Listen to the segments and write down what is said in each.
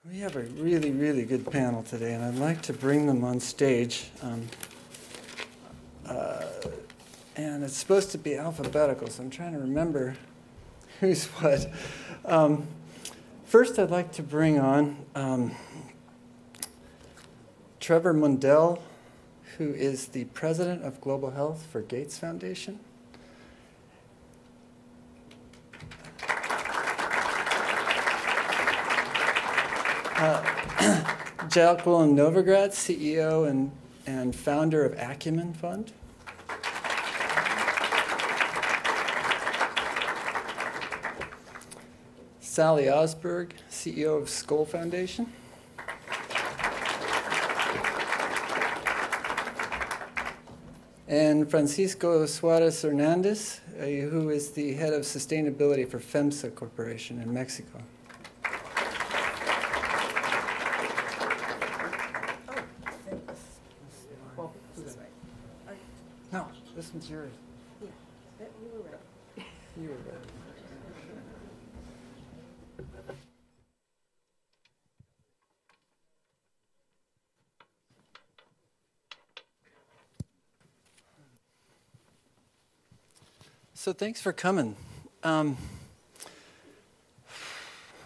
We have a really, really good panel today, and I'd like to bring them on stage. And it's supposed to be alphabetical, so I'm trying to remember who's what. First, I'd like to bring on Trevor Mundell, who is the president of Global Health for Gates Foundation. Jacqueline Novogratz, CEO and founder of Acumen Fund. Sally Osberg, CEO of Skoll Foundation. And Francisco Suarez Hernandez, who is the head of sustainability for FEMSA Corporation in Mexico. No, this one's yours. Yeah, you were right. You were right. So thanks for coming.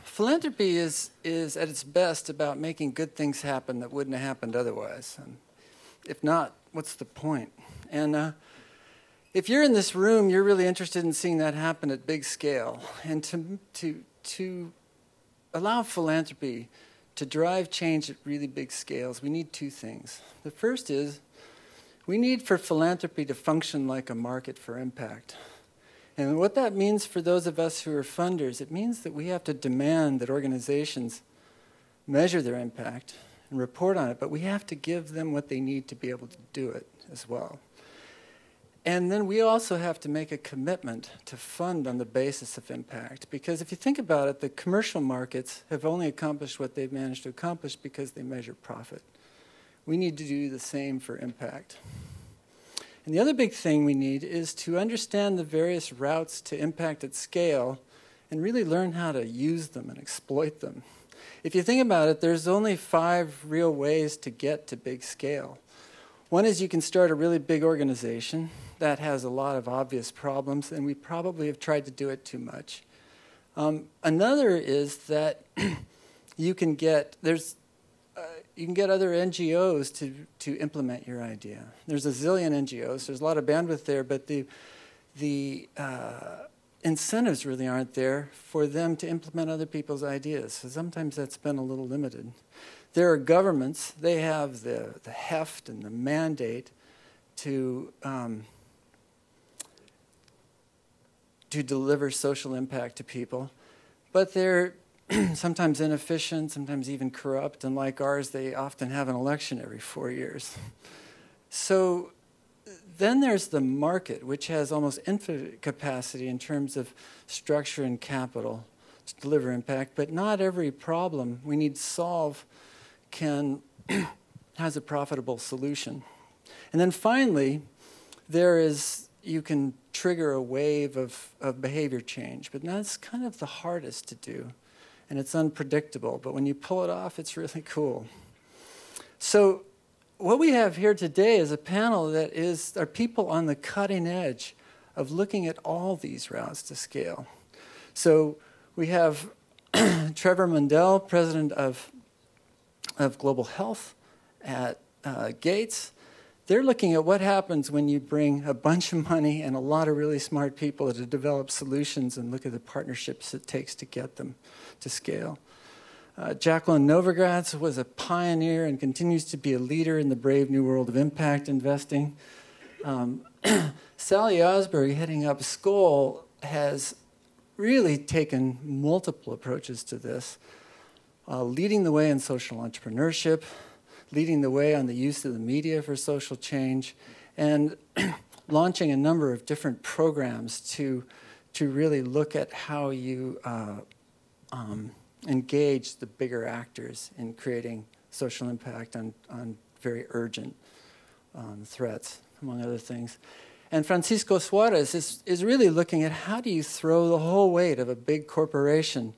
Philanthropy is at its best about making good things happen that wouldn't have happened otherwise. And if not, what's the point? And if you're in this room, you're really interested in seeing that happen at big scale. And to allow philanthropy to drive change at really big scales, we need two things. The first is we need for philanthropy to function like a market for impact. And what that means for those of us who are funders, it means that we have to demand that organizations measure their impact and report on it, but we have to give them what they need to be able to do it as well. And then we also have to make a commitment to fund on the basis of impact, because if you think about it, the commercial markets have only accomplished what they've managed to accomplish because they measure profit. We need to do the same for impact. And the other big thing we need is to understand the various routes to impact at scale and really learn how to use them and exploit them. If you think about it, there's only 5 real ways to get to big scale. One is you can start a really big organization that has a lot of obvious problems, and we probably have tried to do it too much. Another is that you can get other NGOs to implement your idea. There's a zillion NGOs. There's a lot of bandwidth there, but the incentives really aren't there for them to implement other people's ideas. So sometimes that's been a little limited. There are governments. They have the heft and the mandate to deliver social impact to people, but they're sometimes inefficient, sometimes even corrupt, and like ours, they often have an election every 4 years. So then there's the market, which has almost infinite capacity in terms of structure and capital to deliver impact, but not every problem we need to solve has a profitable solution. And then finally, you can trigger a wave of behavior change, but that's kind of the hardest to do. And it's unpredictable, but when you pull it off, it's really cool. So what we have here today is a panel that are people on the cutting edge of looking at all these routes to scale. So we have Trevor Mundell, president of Global Health at Gates. They're looking at what happens when you bring a bunch of money and a lot of really smart people to develop solutions and look at the partnerships it takes to get them to scale. Jacqueline Novogratz was a pioneer and continues to be a leader in the brave new world of impact investing. Sally Osberg, heading up Skoll, has really taken multiple approaches to this, leading the way in social entrepreneurship, leading the way on the use of the media for social change, and launching a number of different programs to really look at how you engage the bigger actors in creating social impact on very urgent threats, among other things. And Francisco Suarez is really looking at how do you throw the whole weight of a big corporation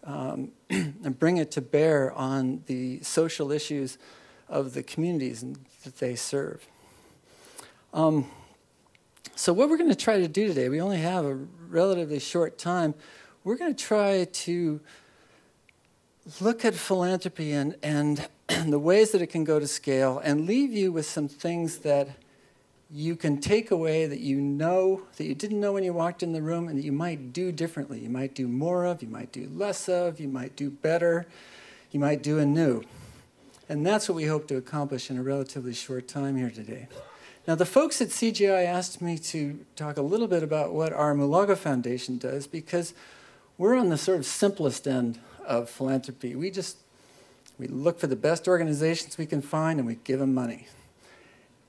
and bring it to bear on the social issues of the communities that they serve. So what we're going to try to do today, we only have a relatively short time, we're going to try to look at philanthropy and the ways that it can go to scale and leave you with some things that you can take away that you know, that you didn't know when you walked in the room and that you might do differently. You might do more of, you might do less of, you might do better, you might do anew. And that's what we hope to accomplish in a relatively short time here today. Now, the folks at CGI asked me to talk a little bit about what our Mulago Foundation does because we're on the sort of simplest end of philanthropy. We look for the best organizations we can find and we give them money.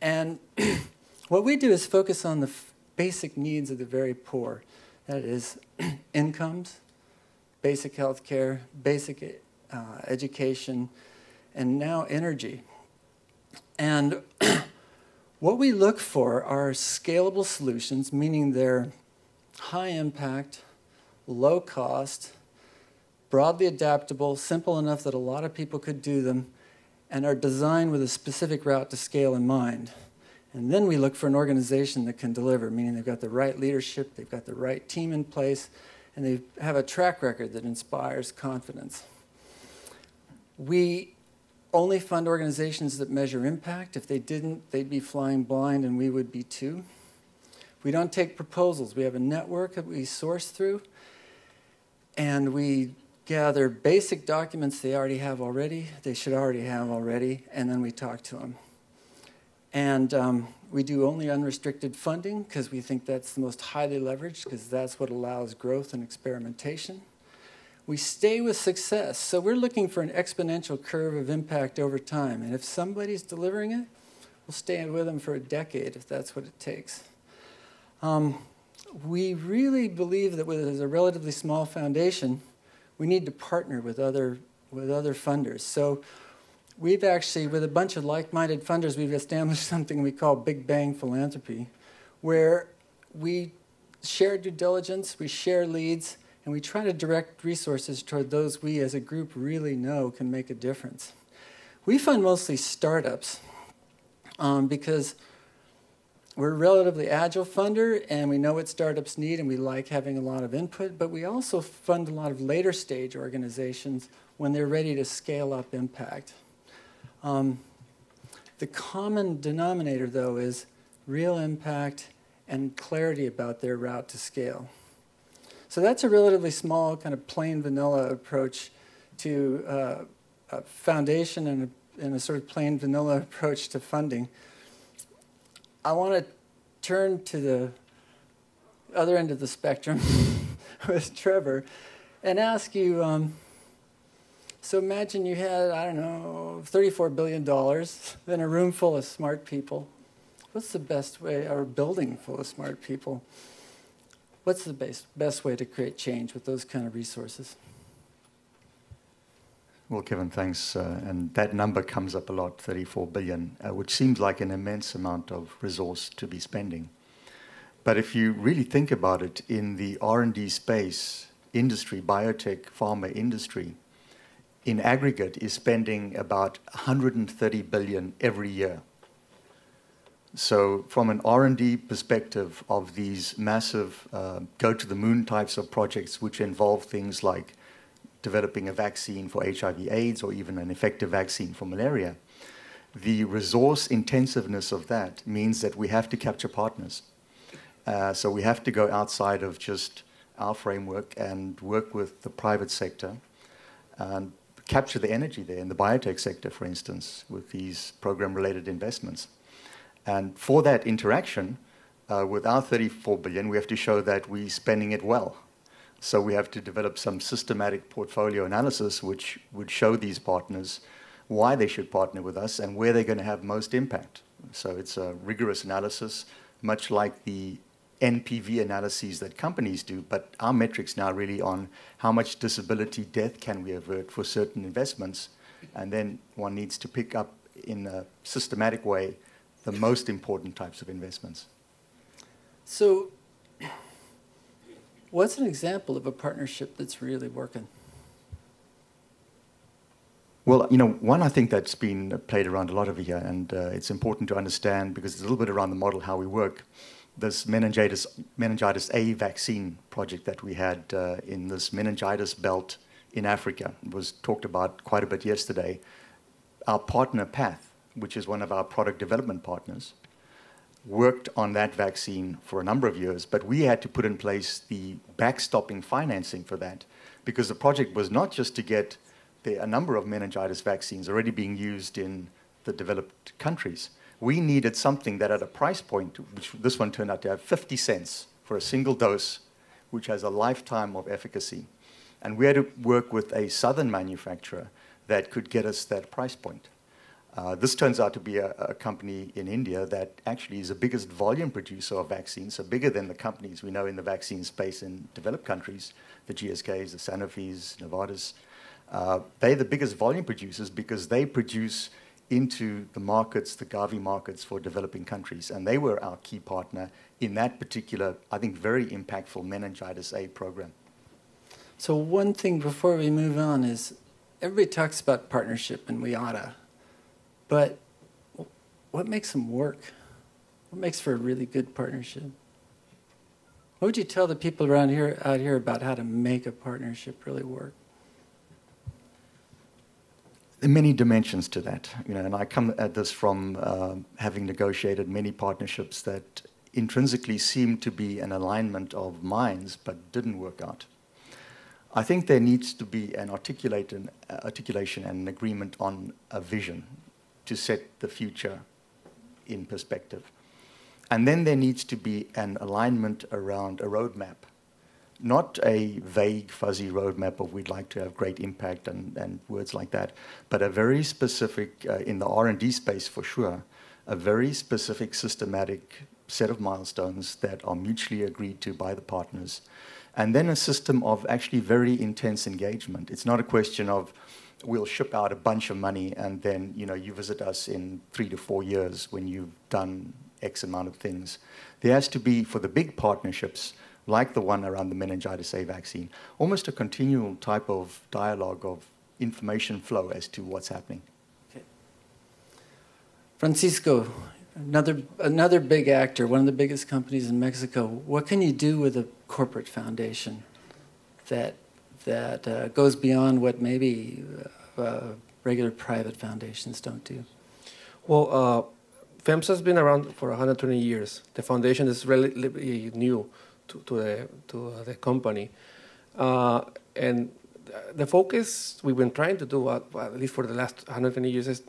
And what we do is focus on the basic needs of the very poor. That is incomes, basic health care, basic education, and now energy. And what we look for are scalable solutions, meaning they're high impact, low cost, broadly adaptable, simple enough that a lot of people could do them, and are designed with a specific route to scale in mind. And then we look for an organization that can deliver, meaning they've got the right leadership, they've got the right team in place, and they have a track record that inspires confidence. We only fund organizations that measure impact. If they didn't, they'd be flying blind, and we would be too. We don't take proposals. We have a network that we source through, and we gather basic documents they already have already, they should already have already, and then we talk to them. And we do only unrestricted funding because we think that's the most highly leveraged because that's what allows growth and experimentation. We stay with success. So we're looking for an exponential curve of impact over time. And if somebody's delivering it, we'll stay with them for a decade if that's what it takes. We really believe that as a relatively small foundation, we need to partner with other funders. So we've actually, with a bunch of like-minded funders, we've established something we call Big Bang Philanthropy, where we share due diligence, we share leads, and we try to direct resources toward those we as a group really know can make a difference. We fund mostly startups because we're a relatively agile funder, and we know what startups need, and we like having a lot of input, but we also fund a lot of later stage organizations when they're ready to scale up impact. The common denominator, though, is real impact and clarity about their route to scale. So that's a relatively small, kind of plain vanilla approach to a foundation and a sort of plain vanilla approach to funding. I want to turn to the other end of the spectrum with Trevor and ask you, so imagine you had, I don't know, $34 billion in a room full of smart people. What's the best way, or a building full of smart people? What's the best way to create change with those kind of resources? Well, Kevin, thanks. And that number comes up a lot, 34 billion, which seems like an immense amount of resource to be spending. But if you really think about it, in the R&D space, industry, biotech, pharma industry, in aggregate is spending about 130 billion every year. So from an R&D perspective of these massive go-to-the-moon types of projects, which involve things like developing a vaccine for HIV/AIDS or even an effective vaccine for malaria, the resource intensiveness of that means that we have to capture partners. So we have to go outside of just our framework and work with the private sector and capture the energy there in the biotech sector, for instance, with these program-related investments. And for that interaction, with our 34 billion, we have to show that we're spending it well. So we have to develop some systematic portfolio analysis which would show these partners why they should partner with us and where they're going to have most impact. So it's a rigorous analysis, much like the NPV analyses that companies do, but our metrics now really on how much disability death can we avert for certain investments, and then one needs to pick up in a systematic way the most important types of investments. So what's an example of a partnership that's really working? Well, one I think that's been played around a lot over here, and it's important to understand because it's a little bit around the model how we work. This meningitis A vaccine project that we had in this meningitis belt in Africa was talked about quite a bit yesterday. Our partner, PATH, which is one of our product development partners, worked on that vaccine for a number of years, but we had to put in place the backstopping financing for that because the project was not just to get a number of meningitis vaccines already being used in the developed countries. We needed something that at a price point, which this one turned out to have 50 cents for a single dose, which has a lifetime of efficacy. And we had to work with a southern manufacturer that could get us that price point. This turns out to be a company in India that actually is the biggest volume producer of vaccines, so bigger than the companies we know in the vaccine space in developed countries, the GSKs, the Sanofis, Novartis. They're the biggest volume producers because they produce into the markets, the Gavi markets for developing countries. And they were our key partner in that particular, I think, very impactful meningitis A program. So one thing before we move on is everybody talks about partnership, and we oughta. But what makes them work? What makes for a really good partnership? What would you tell the people out here about how to make a partnership really work? There are many dimensions to that, and I come at this from having negotiated many partnerships that intrinsically seemed to be an alignment of minds but didn't work out. I think there needs to be an articulation and an agreement on a vision to set the future in perspective. And then there needs to be an alignment around a roadmap. Not a vague, fuzzy roadmap of we'd like to have great impact and words like that, but a very specific, in the R&D space for sure, a very specific systematic set of milestones that are mutually agreed to by the partners. And then a system of actually very intense engagement. It's not a question of we'll ship out a bunch of money and then you visit us in 3 to 4 years when you've done X amount of things. There has to be, for the big partnerships, like the one around the meningitis A vaccine, almost a continual type of dialogue of information flow as to what's happening. Okay. Francisco, another big actor, one of the biggest companies in Mexico. What can you do with a corporate foundation that goes beyond what maybe regular private foundations don't do? Well, FEMSA has been around for 120 years. The foundation is relatively new to the company. And the focus we've been trying to do, at least for the last 120 years, is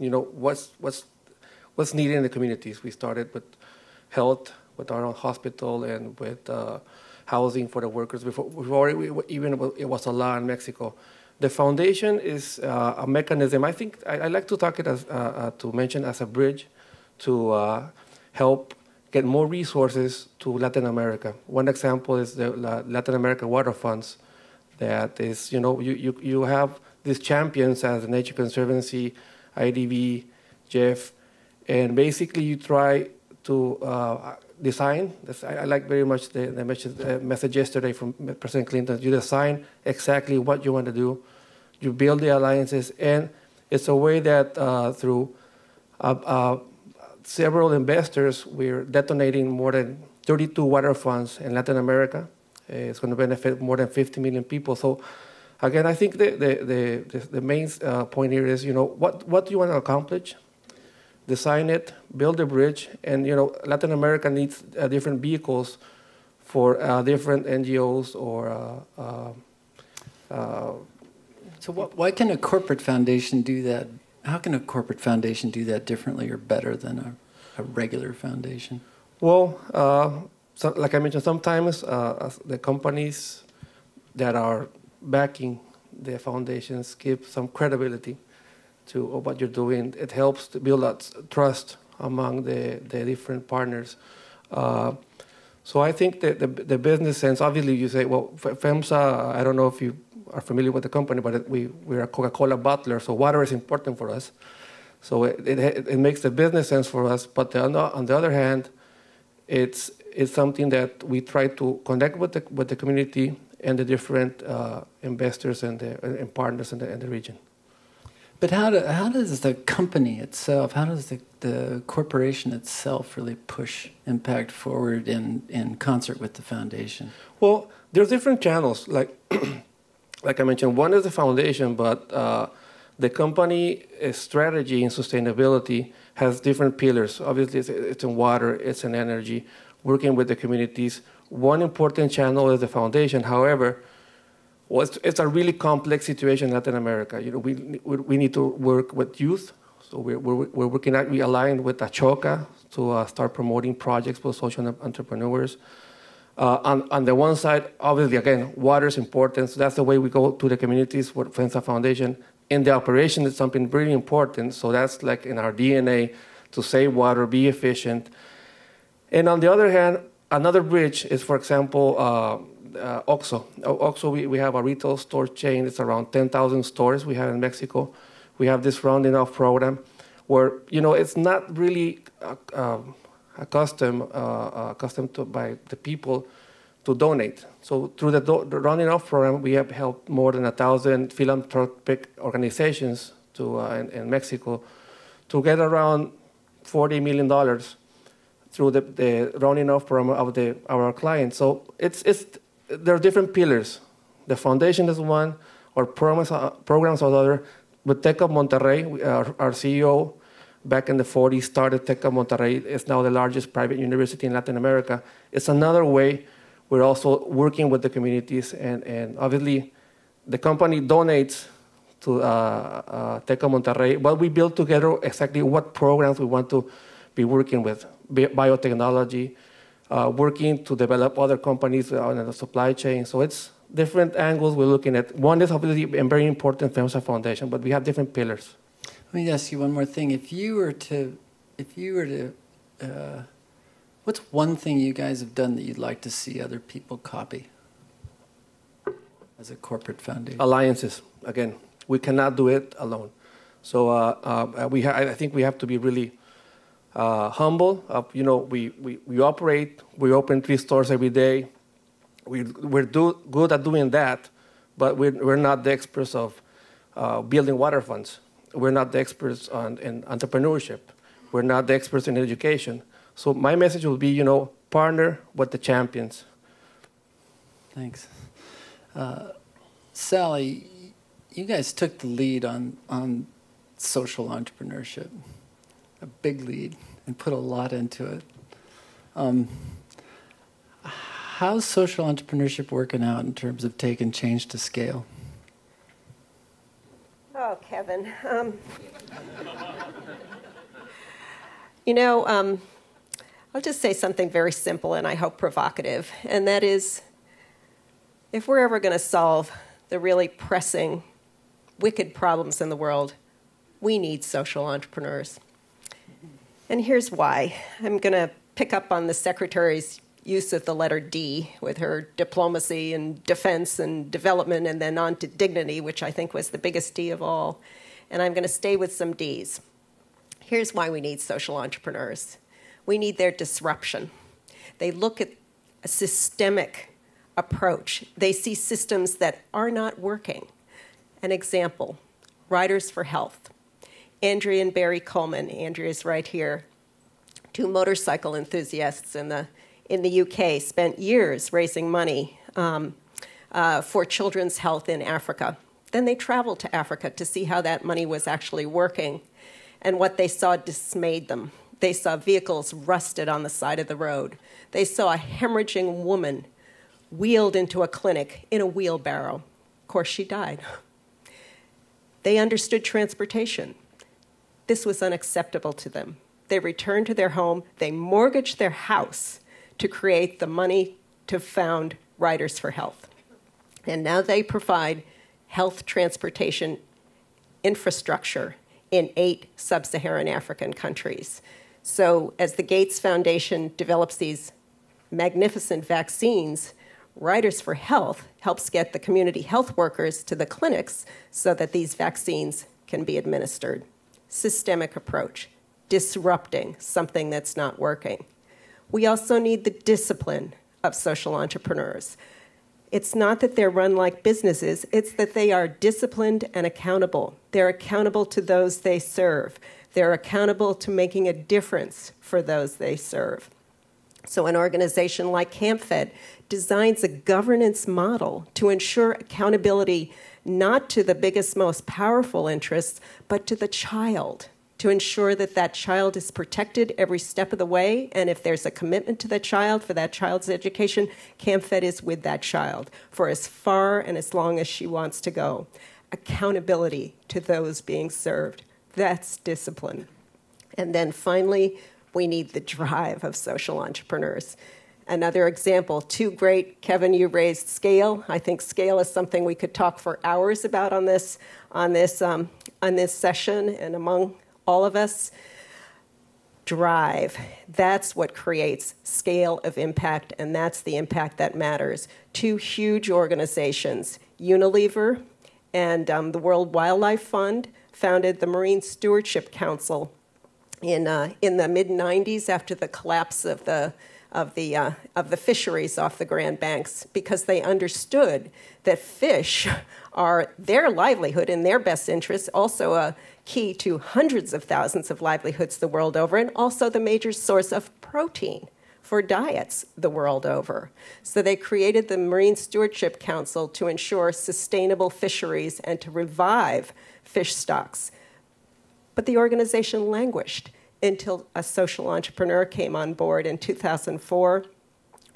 what's needed in the communities. We started with health, with our own hospital, and with housing for the workers. Before even it was a law in Mexico. The foundation is a mechanism. I think I like to talk it as to mention as a bridge to help get more resources to Latin America. One example is the Latin America Water Funds. That is, you have these champions as the Nature Conservancy, IDV, Jeff, and basically you try to design. I like very much the message yesterday from President Clinton. You design exactly what you want to do. You build the alliances, and it's a way that through several investors, we're detonating more than 32 water funds in Latin America. It's going to benefit more than 50 million people. So, again, I think the main point here is, what do you want to accomplish? Design it, build a bridge, and Latin America needs different vehicles for different NGOs or. So why can a corporate foundation do that? How can a corporate foundation do that differently or better than a regular foundation? Well, like I mentioned, sometimes the companies that are backing the foundations give some credibility to what you're doing. It helps to build that trust among the different partners. So I think that the business sense, obviously you say, well, FEMSA, I don't know if you are familiar with the company, but we're a Coca-Cola bottler, so water is important for us. So it makes the business sense for us. But on the other hand, it's something that we try to connect with the community and the different investors and partners in the region. But how does the company itself, how does the corporation itself really push impact forward in concert with the foundation? Well, there's different channels. Like I mentioned, one is the foundation, but the company strategy in sustainability has different pillars. Obviously, it's in water, it's in energy, working with the communities. One important channel is the foundation. However, it's a really complex situation in Latin America. We need to work with youth. So we aligned with Achoca to start promoting projects for social entrepreneurs. On the one side, obviously, again, water is important. So that's the way we go to the communities with FEMSA Foundation. In the operation, it's something really important. So that's like in our DNA to save water, be efficient. And on the other hand, another bridge is, for example, OXXO. OXXO, we have a retail store chain. It's around 10,000 stores we have in Mexico. We have this rounding off program where, it's not really accustomed to by the people to donate. So through the rounding off program, we have helped more than 1,000 philanthropic organizations in Mexico to get around $40 million through the rounding off program of our clients. So there are different pillars. The foundation is one, or programs are the other. With Tech of Monterrey, our CEO back in the 40s started Tech of Monterrey. It's now the largest private university in Latin America. It's another way. We're also working with the communities, and obviously the company donates to Tech of Monterrey, but we build together exactly what programs we want to be working with, biotechnology, working to develop other companies on the supply chain. So it's different angles we're looking at. One is obviously a very important FEMSA Foundation, but we have different pillars. Let me ask you one more thing. If you were to, what's one thing you guys have done that you'd like to see other people copy as a corporate foundation? Alliances. Again, we cannot do it alone. So I think we have to be really humble. We operate. We open 3 stores every day. We're good at doing that, but we're not the experts of building water funds. We're not the experts in entrepreneurship. We're not the experts in education. So my message will be, partner with the champions. Thanks. Sally, you guys took the lead on social entrepreneurship, a big lead, and put a lot into it. How's social entrepreneurship working out in terms of taking change to scale? Oh, Kevin. I'll just say something very simple and I hope provocative, and that is, if we're ever going to solve the really pressing, wicked problems in the world, we need social entrepreneurs. And here's why. I'm going to pick up on the Secretary's use of the letter D with her diplomacy and defense and development and then on to dignity, which I think was the biggest D of all. And I'm going to stay with some Ds. Here's why we need social entrepreneurs. We need their disruption. They look at a systemic approach. They see systems that are not working. An example, Riders for Health. Andrea and Barry Coleman, Andrea's right here, 2 motorcycle enthusiasts in the UK, spent years raising money for children's health in Africa. Then they traveled to Africa to see how that money was actually working. And what they saw dismayed them. They saw vehicles rusted on the side of the road. They saw a hemorrhaging woman wheeled into a clinic in a wheelbarrow. Of course, she died. They understood transportation. This was unacceptable to them. They returned to their home. They mortgaged their house to create the money to found Riders for Health. And now they provide health transportation infrastructure in 8 sub-Saharan African countries. So as the Gates Foundation develops these magnificent vaccines, Riders for Health helps get the community health workers to the clinics so that these vaccines can be administered. Systemic approach, disrupting something that's not working. We also need the discipline of social entrepreneurs. It's not that they're run like businesses, it's that they are disciplined and accountable. They're accountable to those they serve. They're accountable to making a difference for those they serve. So an organization like CampFed designs a governance model to ensure accountability not to the biggest, most powerful interests, but to the child, to ensure that that child is protected every step of the way. And if there's a commitment to that child for that child's education, CampFed is with that child for as far and as long as she wants to go. Accountability to those being served. That's discipline. And then finally, we need the drive of social entrepreneurs. Another example, two great, Kevin, you raised scale. I think scale is something we could talk for hours about on this session and among all of us. Drive, that's what creates scale of impact, and that's the impact that matters. Two huge organizations, Unilever and the World Wildlife Fund, founded the Marine Stewardship Council in the mid-90s after the collapse of the fisheries off the Grand Banks, because they understood that fish are their livelihood in their best interest, also a key to hundreds of thousands of livelihoods the world over, and also the major source of protein for diets the world over. So they created the Marine Stewardship Council to ensure sustainable fisheries and to revive fish stocks. But the organization languished until a social entrepreneur came on board in 2004,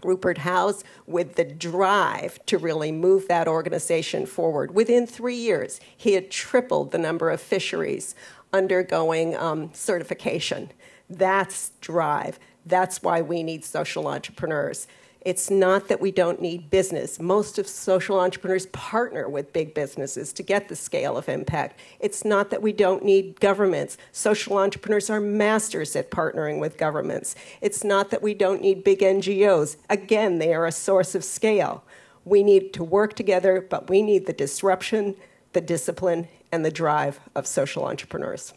Rupert Howes, with the drive to really move that organization forward. Within 3 years, he had tripled the number of fisheries undergoing certification. That's drive. That's why we need social entrepreneurs. It's not that we don't need business. Most of social entrepreneurs partner with big businesses to get the scale of impact. It's not that we don't need governments. Social entrepreneurs are masters at partnering with governments. It's not that we don't need big NGOs. Again, they are a source of scale. We need to work together, but we need the disruption, the discipline, and the drive of social entrepreneurs.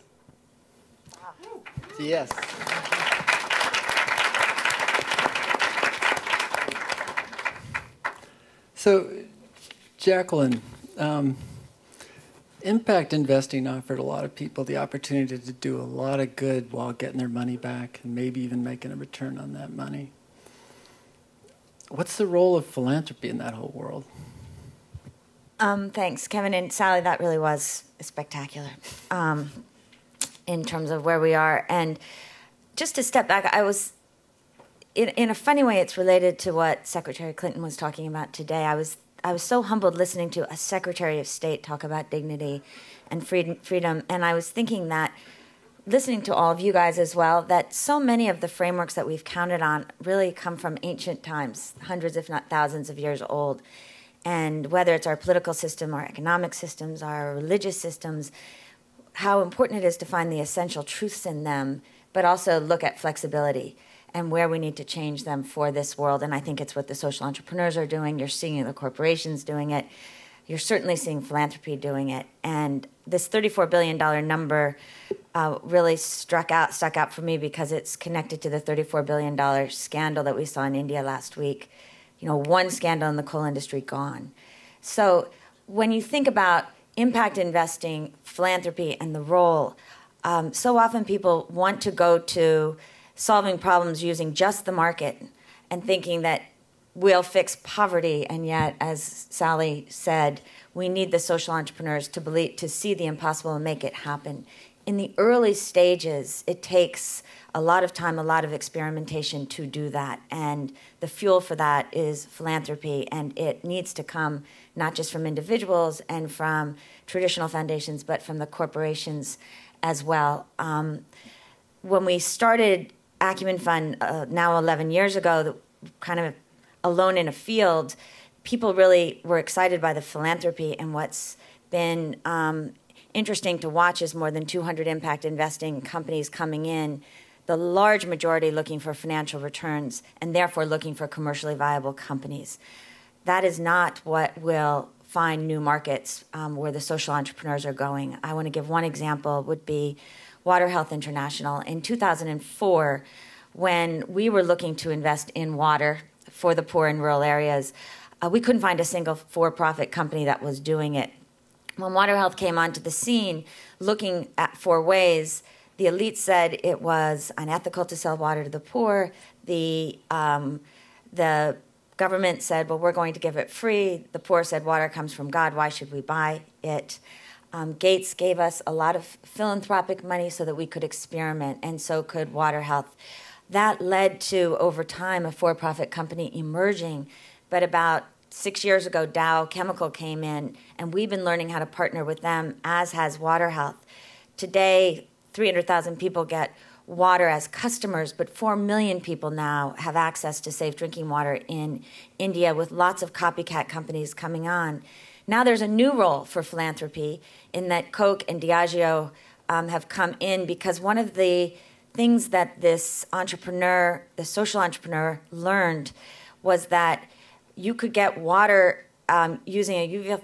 Yes. So, Jacqueline, impact investing offered a lot of people the opportunity to do a lot of good while getting their money back and maybe even making a return on that money. What's the role of philanthropy in that whole world? Thanks, Kevin and Sally. That really was spectacular in terms of where we are. And just to step back, I was... In a funny way, it's related to what Secretary Clinton was talking about today. I was so humbled listening to a Secretary of State talk about dignity and freedom, and I was thinking that, listening to all of you guys as well, that so many of the frameworks that we've counted on really come from ancient times, hundreds if not thousands of years old. And whether it's our political system, our economic systems, our religious systems, how important it is to find the essential truths in them, but also look at flexibility and where we need to change them for this world. And I think it's what the social entrepreneurs are doing. You're seeing the corporations doing it. You're certainly seeing philanthropy doing it. And this $34 billion number really stuck out for me because it's connected to the $34 billion scandal that we saw in India last week. You know, one scandal in the coal industry gone. So when you think about impact investing, philanthropy, and the role, so often people want to go to solving problems using just the market and thinking that we'll fix poverty. And yet, as Sally said, we need the social entrepreneurs to see the impossible and make it happen. In the early stages, it takes a lot of time, a lot of experimentation to do that. And the fuel for that is philanthropy. And it needs to come not just from individuals and from traditional foundations, but from the corporations as well. When we started Acumen Fund now 11 years ago, kind of alone in a field, people really were excited by the philanthropy. And what's been interesting to watch is more than 200 impact investing companies coming in, the large majority looking for financial returns and therefore looking for commercially viable companies. That is not what will find new markets where the social entrepreneurs are going. I want to give one example, would be Water Health International. In 2004, when we were looking to invest in water for the poor in rural areas, we couldn't find a single for-profit company that was doing it. When Water Health came onto the scene, looking for ways, the elite said it was unethical to sell water to the poor. The government said, well, we're going to give it free. The poor said, water comes from God. Why should we buy it? Gates gave us a lot of philanthropic money so that we could experiment, and so could Water Health. That led to, over time, a for-profit company emerging. But about 6 years ago, Dow Chemical came in, and we've been learning how to partner with them, as has Water Health. Today, 300,000 people get water as customers, but 4 million people now have access to safe drinking water in India, with lots of copycat companies coming on. Now there's a new role for philanthropy in that Coke and Diageo have come in, because one of the things that this entrepreneur, the social entrepreneur, learned was that you could get water using a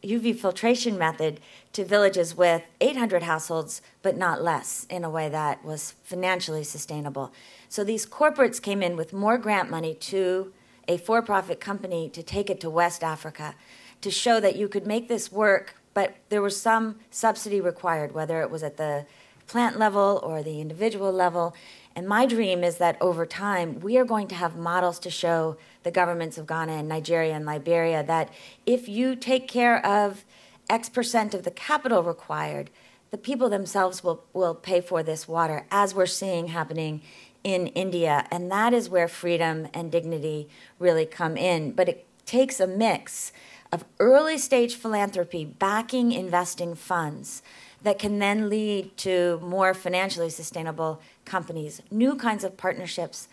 UV filtration method to villages with 800 households, but not less, in a way that was financially sustainable. So these corporates came in with more grant money to a for-profit company to take it to West Africa to show that you could make this work, but there was some subsidy required, whether it was at the plant level or the individual level. And my dream is that over time, we are going to have models to show the governments of Ghana and Nigeria and Liberia that if you take care of X% of the capital required, the people themselves will pay for this water, as we're seeing happening in India. And that is where freedom and dignity really come in. But it takes a mix of early stage philanthropy backing investing funds that can then lead to more financially sustainable companies, new kinds of partnerships.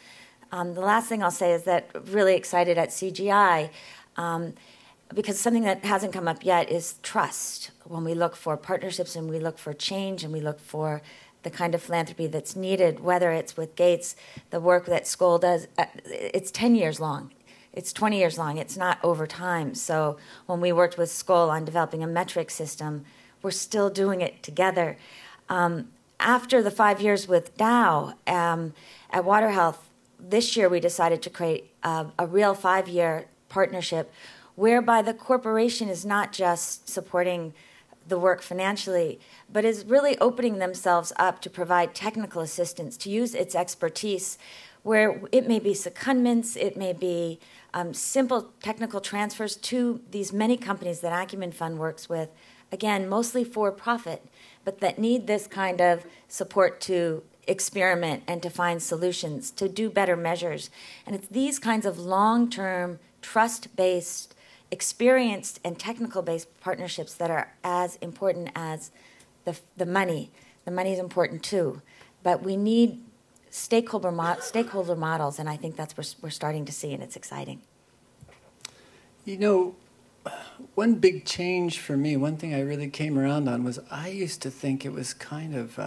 The last thing I'll say is that really excited at CGI, because something that hasn't come up yet is trust. When we look for partnerships and we look for change and we look for the kind of philanthropy that's needed, whether it's with Gates, the work that Skoll does, it's 10 years long. It's 20 years long. It's not over time. So when we worked with Skoll on developing a metric system, we're still doing it together. After the 5 years with Dow at Water Health, this year we decided to create a real 5-year partnership whereby the corporation is not just supporting the work financially, but is really opening themselves up to provide technical assistance, to use its expertise, where it may be secondments, it may be simple technical transfers to these many companies that Acumen Fund works with, again, mostly for profit, but that need this kind of support to experiment and to find solutions, to do better measures. And it's these kinds of long-term, trust-based, experienced and technical-based partnerships that are as important as the money. The money is important too, but we need stakeholder models, and I think that's what we're starting to see, and it's exciting. You know, one big change for me, one thing I really came around on was I used to think it was kind of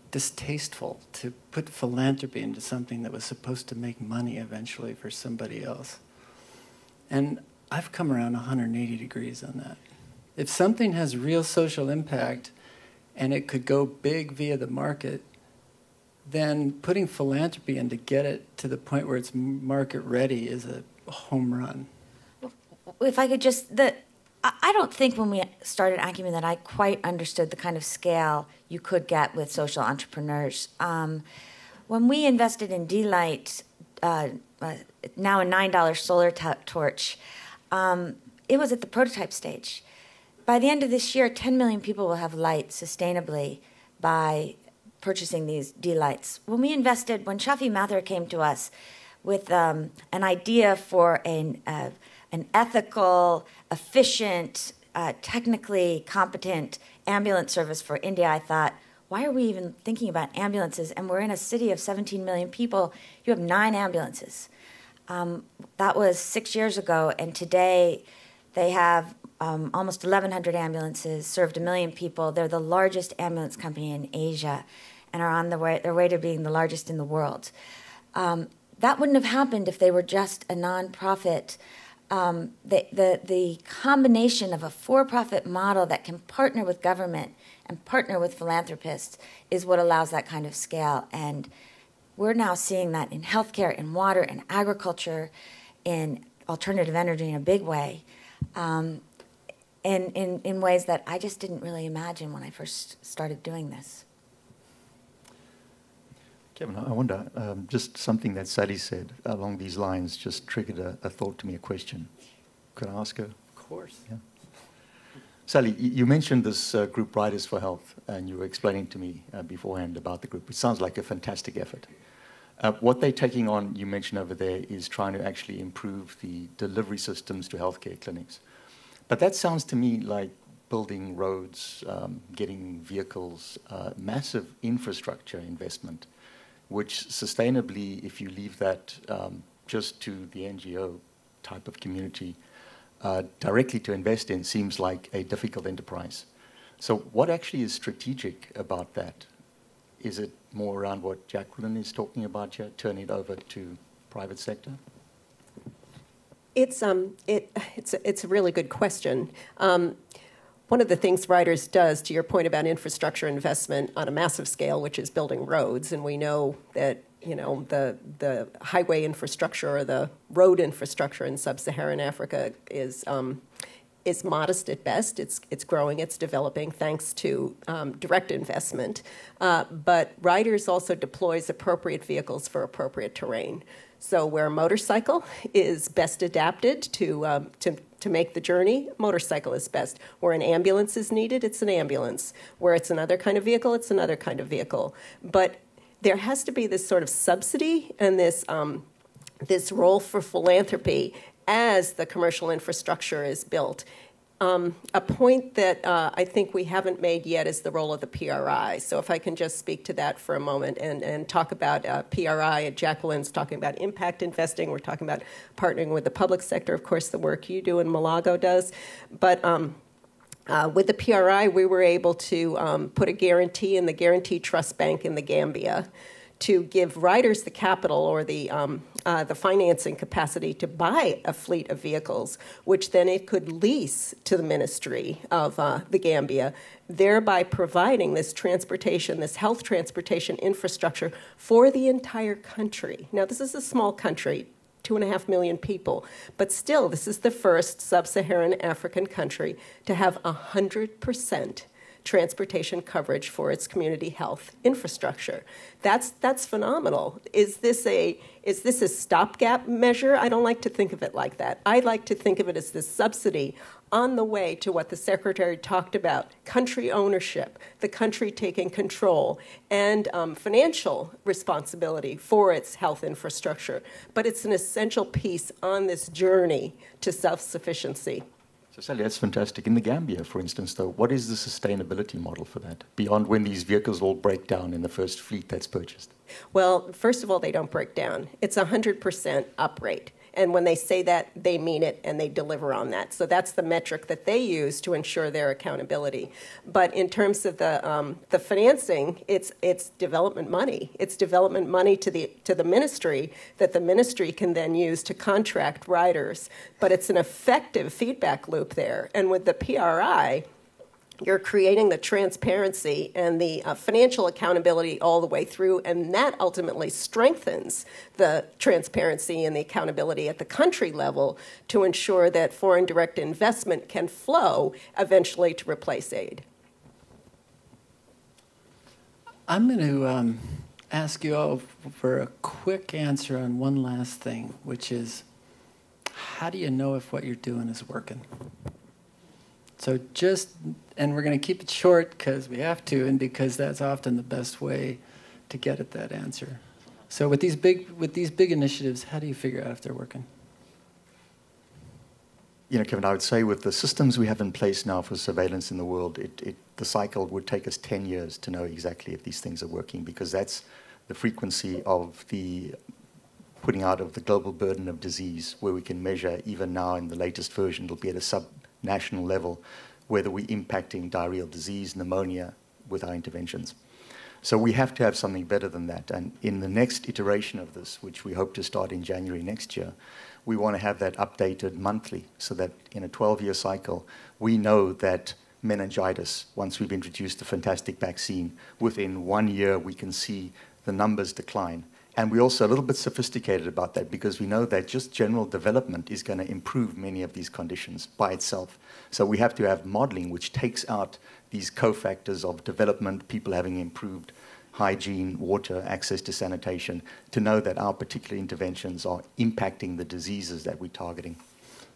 distasteful to put philanthropy into something that was supposed to make money eventually for somebody else. And I've come around 180 degrees on that. If something has real social impact and it could go big via the market, then putting philanthropy in to get it to the point where it's market ready is a home run. If I could just, I don't think when we started Acumen that I quite understood the kind of scale you could get with social entrepreneurs. When we invested in D-Light, now a $9 solar torch, it was at the prototype stage. By the end of this year, 10 million people will have light sustainably by purchasing these D-Lights. When we invested, when Shafi Mathur came to us with an idea for an ethical, efficient, technically competent ambulance service for India, I thought, why are we even thinking about ambulances? And we're in a city of 17 million people. You have 9 ambulances. That was 6 years ago, and today they have almost 1,100 ambulances, served 1 million people. They're the largest ambulance company in Asia and are on their way to being the largest in the world. That wouldn't have happened if they were just a nonprofit. The combination of a for-profit model that can partner with government and partner with philanthropists is what allows that kind of scale. And we're now seeing that in healthcare, in water, in agriculture, in alternative energy in a big way, in ways that I just didn't really imagine when I first started doing this. Kevin, I wonder, just something that Sally said along these lines just triggered a thought to me, a question. Could I ask her? Of course. Yeah. Sally, you mentioned this group Riders for Health, and you were explaining to me beforehand about the group. It sounds like a fantastic effort. What they're taking on, you mentioned over there, is trying to actually improve the delivery systems to healthcare clinics. But that sounds to me like building roads, getting vehicles, massive infrastructure investment, which sustainably, if you leave that just to the NGO type of community, directly to invest in seems like a difficult enterprise. So what actually is strategic about that? Is it more around what Jacqueline is talking about here, turning it over to private sector? It's a really good question. One of the things Riders does, to your point about infrastructure investment on a massive scale, which is building roads, and we know that the highway infrastructure or the road infrastructure in sub-Saharan Africa is modest at best. It's growing, it's developing thanks to direct investment. But Riders also deploys appropriate vehicles for appropriate terrain. So where a motorcycle is best adapted to make the journey, motorcycle is best. Where an ambulance is needed, it's an ambulance. Where it's another kind of vehicle, it's another kind of vehicle. But there has to be this sort of subsidy and this role for philanthropy as the commercial infrastructure is built. A point that I think we haven't made yet is the role of the PRI. So if I can just speak to that for a moment and talk about PRI. Jacqueline's talking about impact investing. We're talking about partnering with the public sector, of course, the work you do and Mulago does. But with the PRI, we were able to put a guarantee in the Guarantee Trust Bank in the Gambia to give Riders the capital or the financing capacity to buy a fleet of vehicles, which then it could lease to the Ministry of the Gambia, thereby providing this transportation, this health transportation infrastructure for the entire country. Now, this is a small country, 2.5 million people, but still, this is the first sub-Saharan African country to have 100% transportation coverage for its community health infrastructure. That's phenomenal. Is this a stopgap measure? I don't like to think of it like that. I like to think of it as this subsidy on the way to what the Secretary talked about, country ownership, the country taking control, and financial responsibility for its health infrastructure. But it's an essential piece on this journey to self-sufficiency. So Sally, that's fantastic. In the Gambia, for instance, though, what is the sustainability model for that, beyond when these vehicles all break down in the first fleet that's purchased? Well, first of all, they don't break down. It's 100% uprate. And when they say that, they mean it, and they deliver on that. So that's the metric that they use to ensure their accountability. But in terms of the financing, it's development money. It's development money to the ministry that the ministry can then use to contract riders. But it's an effective feedback loop there. And with the PRI, you're creating the transparency and the financial accountability all the way through, and that ultimately strengthens the transparency and the accountability at the country level to ensure that foreign direct investment can flow eventually to replace aid. I'm going to ask you all for a quick answer on one last thing, which is, how do you know if what you're doing is working? So and we're going to keep it short because we have to, and because that's often the best way to get at that answer. So with these big initiatives, how do you figure out if they're working? Kevin, I would say with the systems we have in place now for surveillance in the world, the cycle would take us 10 years to know exactly if these things are working, because that's the frequency of the putting out of the global burden of disease, where we can measure, even now in the latest version, it'll be at a sub-national level, whether we're impacting diarrheal disease, pneumonia with our interventions. So we have to have something better than that. And in the next iteration of this, which we hope to start in January next year, we want to have that updated monthly so that in a 12-year cycle, we know that meningitis, once we've introduced a fantastic vaccine, within 1 year we can see the numbers decline. And we're also a little bit sophisticated about that because we know that just general development is going to improve many of these conditions by itself. So we have to have modeling which takes out these cofactors of development, people having improved hygiene, water, access to sanitation, to know that our particular interventions are impacting the diseases that we're targeting.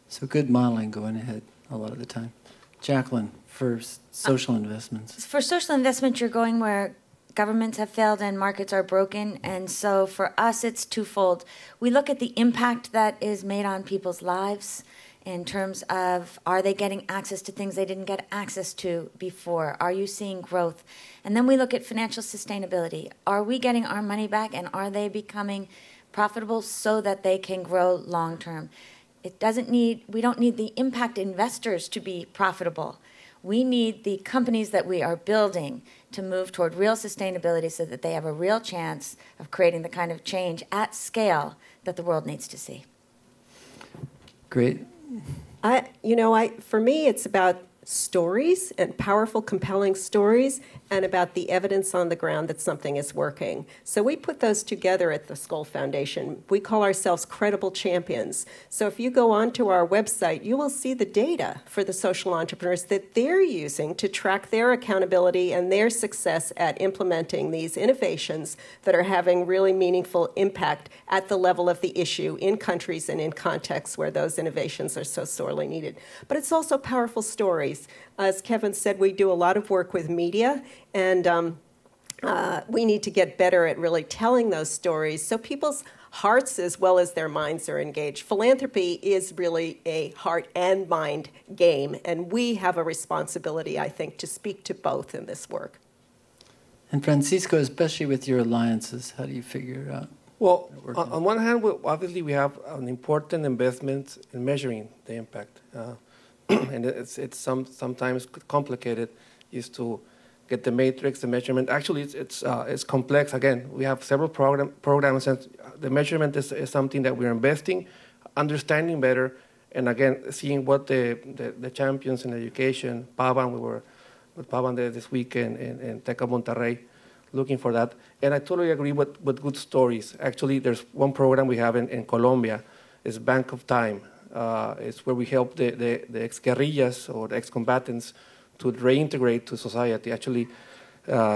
So good modeling going ahead a lot of the time. Jacqueline, for social investments. For social investment, you're going where governments have failed and markets are broken. And so for us, it's twofold. We look at the impact that is made on people's lives in terms of, are they getting access to things they didn't get access to before? Are you seeing growth? And then we look at financial sustainability. Are we getting our money back, and are they becoming profitable so that they can grow long term? We don't need the impact investors to be profitable. We need the companies that we are building to move toward real sustainability so that they have a real chance of creating the kind of change at scale that the world needs to see. Great. For me, it's about stories and powerful, compelling stories, and about the evidence on the ground that something is working. So we put those together at the Skoll Foundation. We call ourselves credible champions. So if you go onto our website, you will see the data for the social entrepreneurs that they're using to track their accountability and their success at implementing these innovations that are having really meaningful impact at the level of the issue in countries and in contexts where those innovations are so sorely needed. But it's also powerful stories. As Kevin said, we do a lot of work with media, and we need to get better at really telling those stories so people's hearts as well as their minds are engaged. Philanthropy is really a heart and mind game, and we have a responsibility, I think, to speak to both in this work. And Francisco, especially with your alliances, how do you figure it out? Well, on one hand, obviously we have an important investment in measuring the impact. And it's sometimes complicated is to get the matrix, the measurement. Actually, it's complex. Again, we have several programs, and the measurement is something that we're investing, understanding better, and again, seeing what the champions in education, Pavan, we were with Pavan there this weekend in Teca Monterrey, looking for that. And I totally agree with good stories. Actually, there's one program we have in Colombia, is Bank of Time. It's where we help the ex-guerrillas or the ex-combatants to reintegrate to society. Actually,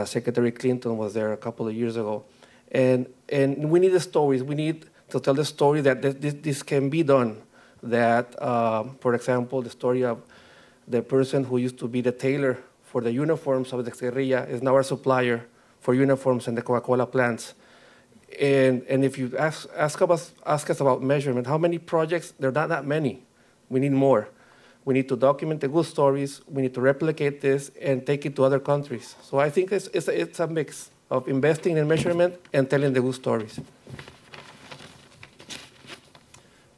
Secretary Clinton was there a couple of years ago. And we need the stories. We need to tell the story that this can be done. That, for example, the story of the person who used to be the tailor for the uniforms of the ex-guerrilla is now our supplier for uniforms in the Coca-Cola plants. And if you ask us about measurement, how many projects? There are not that many. We need more. We need to document the good stories. We need to replicate this and take it to other countries. So I think it's a mix of investing in measurement and telling the good stories.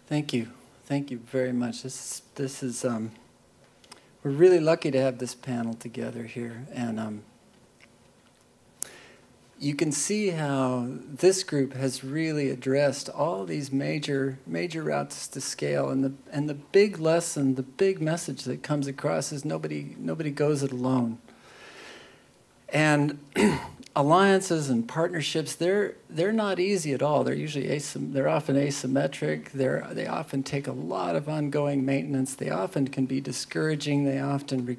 Thank you. Thank you very much. This is we're really lucky to have this panel together here, and you can see how this group has really addressed all these major routes to scale, and the big lesson, the big message that comes across is nobody goes it alone. And alliances and partnerships, they're not easy at all. They're usually they're often asymmetric. They often take a lot of ongoing maintenance. They often can be discouraging. They often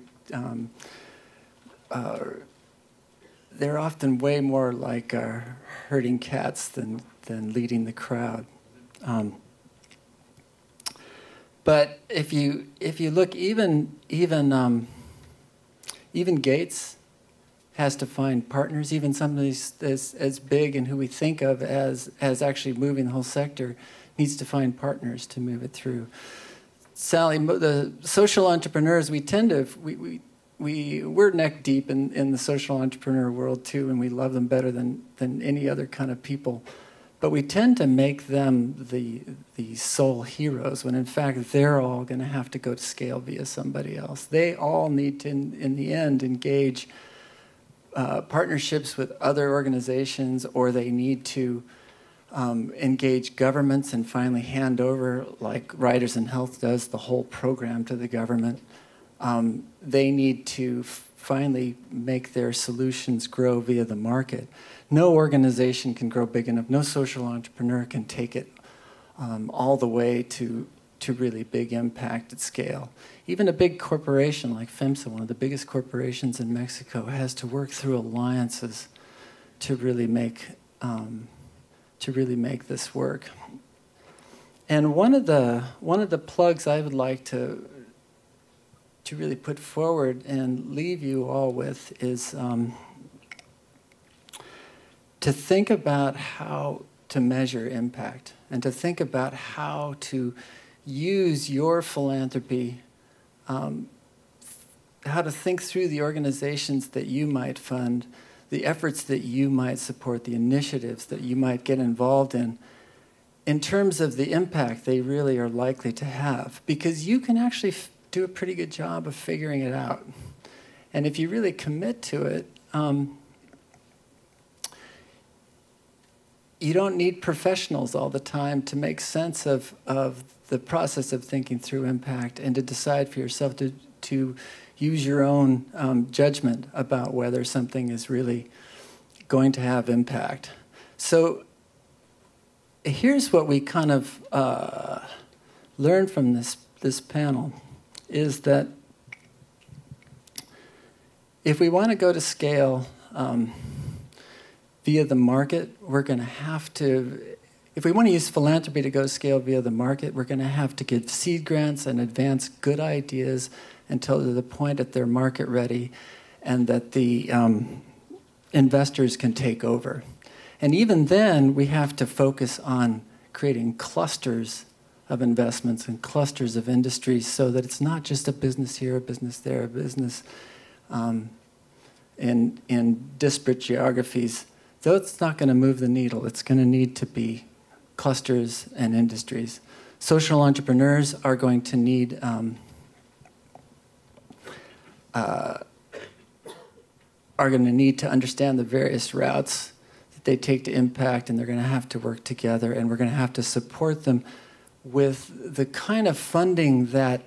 they're often way more like herding cats than leading the crowd. But if you look, even Gates has to find partners. Even somebody as big and who we think of as actually moving the whole sector needs to find partners to move it through. Sally, the social entrepreneurs, we tend to we're neck deep in the social entrepreneur world too, and we love them better than any other kind of people. But we tend to make them the sole heroes when in fact they're all going to have to go to scale via somebody else. They all need to, in the end, engage partnerships with other organizations, or they need to engage governments and finally hand over, like Riders in Health does, the whole program to the government. They need to finally make their solutions grow via the market. No organization can grow big enough. No social entrepreneur can take it all the way to really big impact at scale. Even a big corporation like FEMSA, one of the biggest corporations in Mexico, has to work through alliances to really make this work. And one of the plugs I would like to really put forward and leave you all with is to think about how to measure impact and to think about how to use your philanthropy, how to think through the organizations that you might fund, the efforts that you might support, the initiatives that you might get involved in terms of the impact they really are likely to have. Because you can actually do a pretty good job of figuring it out. And if you really commit to it, you don't need professionals all the time to make sense of the process of thinking through impact and to decide for yourself to use your own judgment about whether something is really going to have impact. So here's what we kind of learned from this panel, is that if we want to go to scale via the market, we're going to have to, if we want to use philanthropy to go to scale via the market, we're going to have to give seed grants and advance good ideas until to the point that they're market ready and that the investors can take over. And even then, we have to focus on creating clusters of investments and clusters of industries so that it's not just a business here, a business there, a business in disparate geographies. Though it's not going to move the needle, it's going to need to be clusters and industries. Social entrepreneurs are going to need to understand the various routes that they take to impact, and they're going to have to work together, and we're going to have to support them with the kind of funding that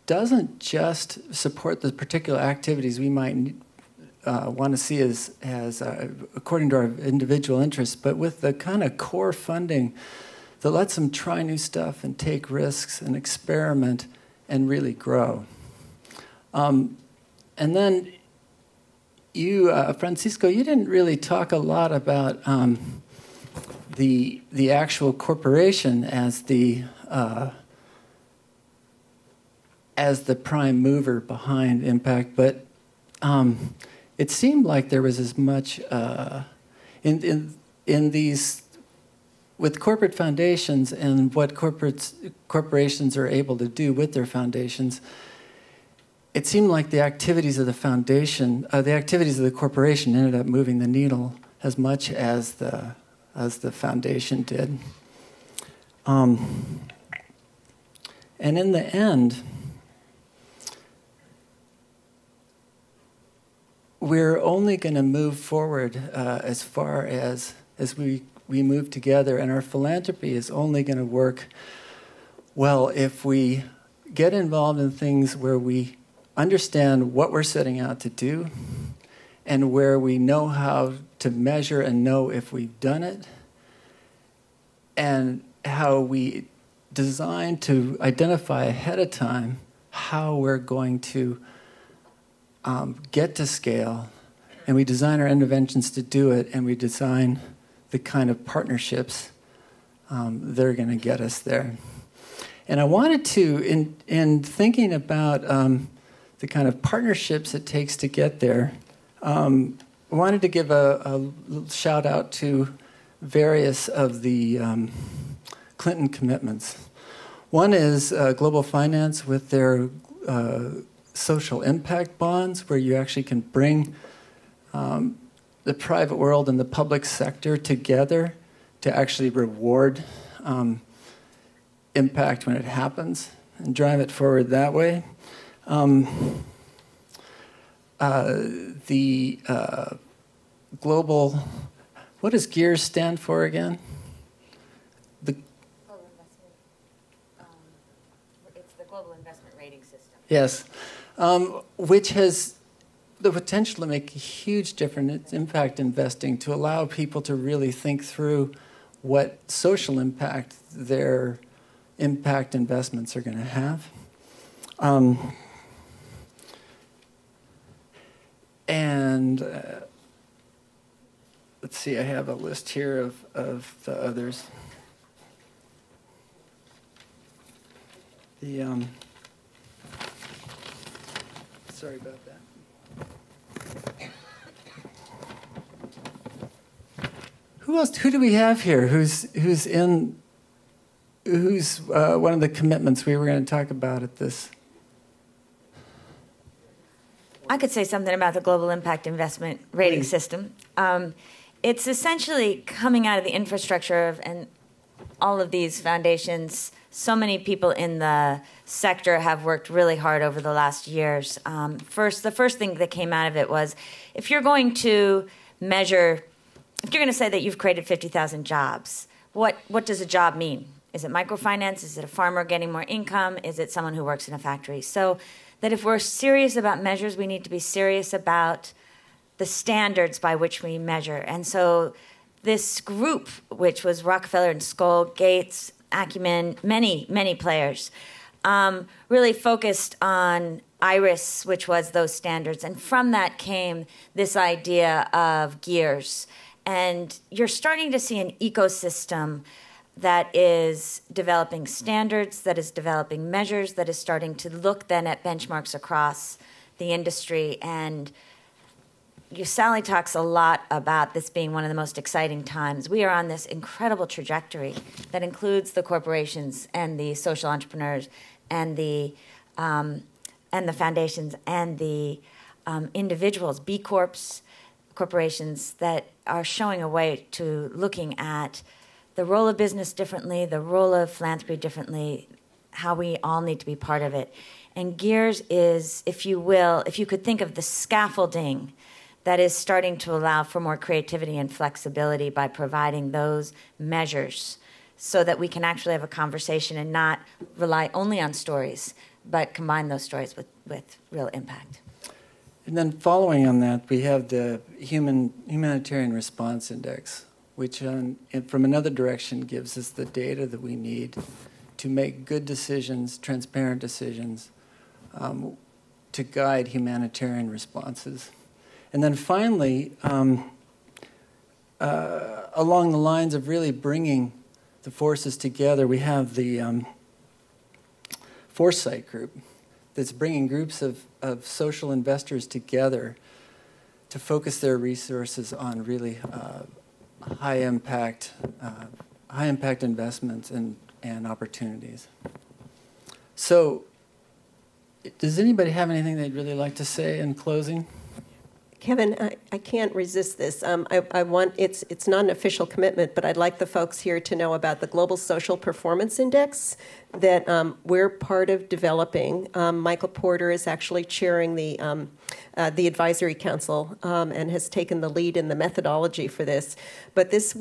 doesn't just support the particular activities we might want to see as according to our individual interests, but with the kind of core funding that lets them try new stuff and take risks and experiment and really grow. And then you, Francisco, you didn't really talk a lot about the actual corporation as the prime mover behind impact, but it seemed like there was as much in these with corporate foundations and what corporations are able to do with their foundations. It seemed like the activities of the foundation, the activities of the corporation, ended up moving the needle as much as the foundation did. And in the end, we're only going to move forward as far as we move together, and our philanthropy is only going to work well if we get involved in things where we understand what we're setting out to do and where we know how to measure and know if we've done it, and how we design to identify ahead of time how we're going to get to scale, and we design our interventions to do it, and we design the kind of partnerships that are going to get us there. And I wanted to, in thinking about the kind of partnerships it takes to get there, I wanted to give a shout out to various of the Clinton commitments. One is Global Finance with their social impact bonds, where you actually can bring the private world and the public sector together to actually reward impact when it happens and drive it forward that way. The global, what does GEARS stand for again? global investment rating system. Yes, which has the potential to make a huge difference in impact investing, to allow people to really think through what social impact their impact investments are going to have. Let's see, I have a list here of the others. Sorry about that. Who else? Who do we have here? Who's one of the commitments we were going to talk about at this? I could say something about the global impact investment rating system. It's essentially coming out of the infrastructure and all of these foundations. So many people in the sector have worked really hard over the last years. The first thing that came out of it was, if you're going to measure, if you're going to say that you've created 50,000 jobs, what does a job mean? Is it microfinance? Is it a farmer getting more income? Is it someone who works in a factory? So that if we're serious about measures, we need to be serious about the standards by which we measure. And so this group, which was Rockefeller and Skoll, Gates, Acumen, many players, really focused on IRIS, which was those standards. And from that came this idea of gears. And you're starting to see an ecosystem that is developing standards, that is developing measures, that is starting to look then at benchmarks across the industry. And Sally talks a lot about this being one of the most exciting times. We are on this incredible trajectory that includes the corporations and the social entrepreneurs and the foundations and the individuals, B Corps, corporations that are showing a way to looking at the role of business differently, the role of philanthropy differently, how we all need to be part of it. And GEARS is, if you will, if you could think of the scaffolding that is starting to allow for more creativity and flexibility by providing those measures so that we can actually have a conversation and not rely only on stories, but combine those stories with real impact. And then following on that, we have the Humanitarian Response Index, which from another direction gives us the data that we need to make good decisions, transparent decisions, to guide humanitarian responses. And then finally, along the lines of really bringing the forces together, we have the Foresight Group that's bringing groups of social investors together to focus their resources on really high impact investments and opportunities. So, does anybody have anything they'd really like to say in closing? Kevin, I can't resist this. I want it's not an official commitment, but I'd like the folks here to know about the Global Social Performance Index that we're part of developing. Michael Porter is actually chairing the advisory council and has taken the lead in the methodology for this. But this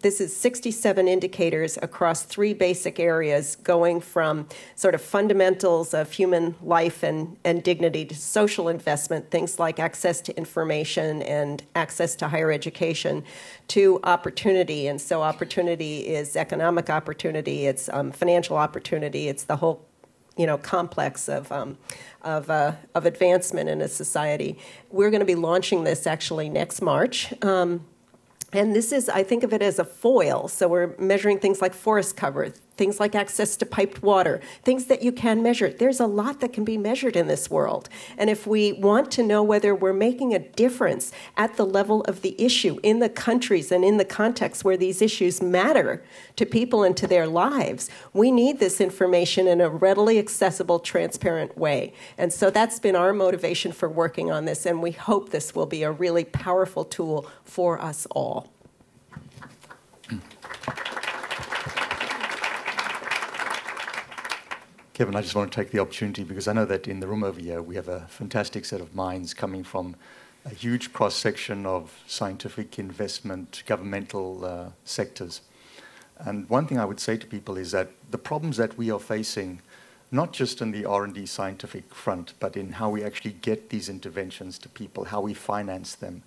is 67 indicators across 3 basic areas, going from sort of fundamentals of human life and dignity to social investment, things like access to information and access to higher education, to opportunity. And so opportunity is economic opportunity, it's financial opportunity, it's the whole complex of advancement in a society. We're going to be launching this actually next March. And this is, I think of it as a foil. So we're measuring things like forest cover, things like access to piped water, things that you can measure. There's a lot that can be measured in this world. And if we want to know whether we're making a difference at the level of the issue in the countries and in the context where these issues matter to people and to their lives, we need this information in a readily accessible, transparent way. And so that's been our motivation for working on this. And we hope this will be a really powerful tool for us all. Kevin, I just want to take the opportunity because I know that in the room over here we have a fantastic set of minds coming from a huge cross-section of scientific, investment, governmental sectors. And one thing I would say to people is that the problems that we are facing, not just in the R&D scientific front, but in how we actually get these interventions to people, how we finance them,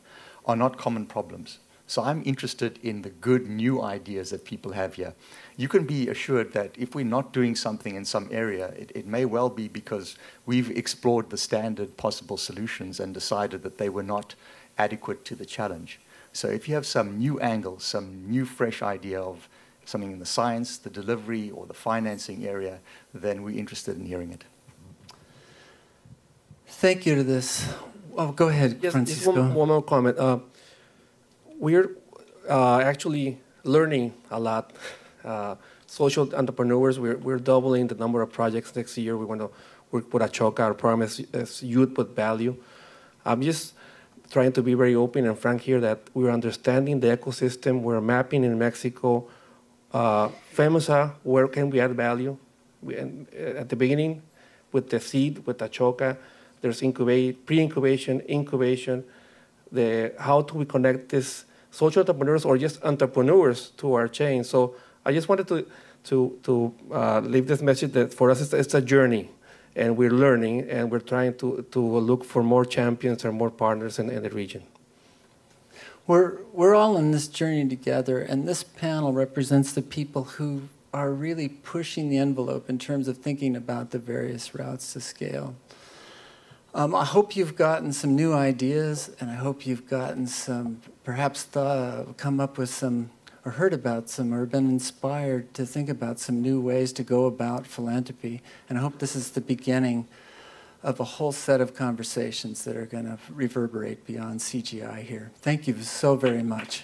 are not common problems. So I'm interested in the good new ideas that people have here. You can be assured that if we're not doing something in some area, it may well be because we've explored the standard possible solutions and decided that they were not adequate to the challenge. So if you have some new angle, some new fresh idea of something in the science, the delivery, or the financing area, then we're interested in hearing it. Thank you to this. Oh, go ahead, Yes, Francisco. just one more comment. We're actually learning a lot. Social entrepreneurs, we're doubling the number of projects next year. We want to work with Ashoka. Our promise is youth with value. I'm just trying to be very open and frank here that we're understanding the ecosystem. We're mapping in Mexico. FEMSA, where can we add value? At the beginning, with the seed, with Ashoka, there's pre-incubation, incubation, how do we connect these social entrepreneurs or just entrepreneurs to our chain? So I just wanted to leave this message that for us it's a journey, and we're learning, and we're trying to look for more champions or more partners in the region. We're all in this journey together, and this panel represents the people who are really pushing the envelope in terms of thinking about the various routes to scale. I hope you've gotten some new ideas, and I hope you've gotten some, perhaps come up with some, or heard about some, or been inspired to think about some new ways to go about philanthropy. And I hope this is the beginning of a whole set of conversations that are going to reverberate beyond CGI here. Thank you so very much.